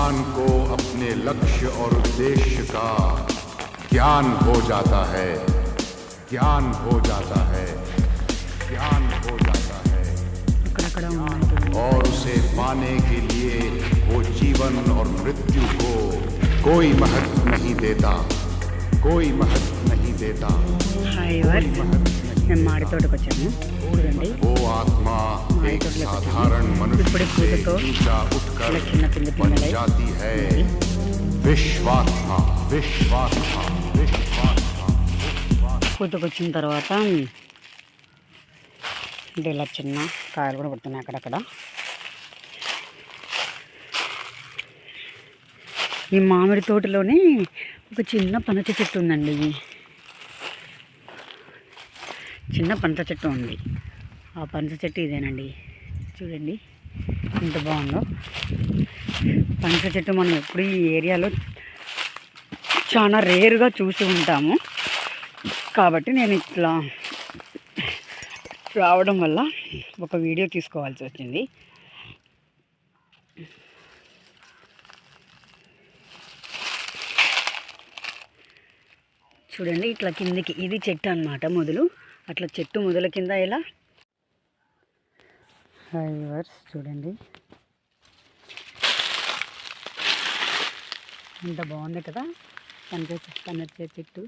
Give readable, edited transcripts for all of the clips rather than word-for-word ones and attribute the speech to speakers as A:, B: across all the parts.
A: इंसान को अपने लक्ष्य और उद्देश्य का ज्ञान हो जाता है, ज्ञान हो जाता है, ज्ञान हो जाता है, और उसे पाने के लिए वो जीवन और मृत्यु को कोई महत्व नहीं देता, कोई महत्व नहीं देता।
B: మేము మాడి తోటకు వచ్చాము చూడండి
A: वो आत्मा एक साधारण मनुष्य से ऊंचा उठकर बन जाती है विश्वात्मा, विश्वात्मा, विश्वात्मा।
B: పూతకు వచ్చిన తర్వాత అంటే ఇలా చిన్న కాయలు కూడా పడుతున్నాయి అక్కడక్కడ. ఈ మామిడి తోటలోనే ఒక చిన్న పనస చెట్టు ఉందండి. చిన్న పనస చెట్టు ఉంది. ఆ పనస చెట్టు ఇదేనండి. చూడండి ఎంత బాగుందో. పనస చెట్టు మనం ఎప్పుడు ఈ ఏరియాలో చాలా రేరుగా చూసి ఉంటాము. కాబట్టి నేను ఇట్లా రావడం వల్ల ఒక వీడియో తీసుకోవాల్సి వచ్చింది. చూడండి ఇట్లా కిందికి ఇది చెట్టు అన్నమాట, మొదలు అట్లా చెట్టు మొదల కింద ఇలా హైవర్స్ చూడండి ఎంత బాగుంది కదా పనస చెట్టు.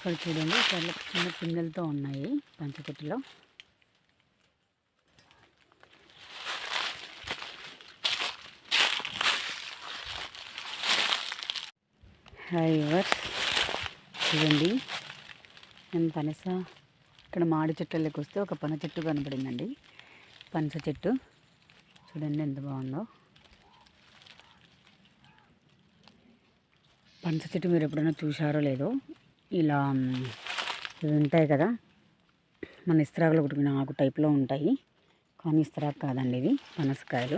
B: ఇక్కడ చూడండి చాలా చిన్న పిందెలతో ఉన్నాయి పనస చెట్టులో. హైవర్స్ చూడండి నేను పనస ఇక్కడ మాడి చెట్టులోకి వస్తే ఒక పనస చెట్టు కనపడిందండి. పనస చెట్టు చూడండి ఎంత బాగుందో. పనస చెట్టు మీరు ఎప్పుడైనా చూసారో లేదో, ఇలా ఇవి ఉంటాయి కదా మన ఇస్తరాకులు కుట్టుకున్న ఆకు టైప్లో ఉంటాయి, కానీ ఇస్తరాకు కాదండి, ఇవి పనసకాయలు.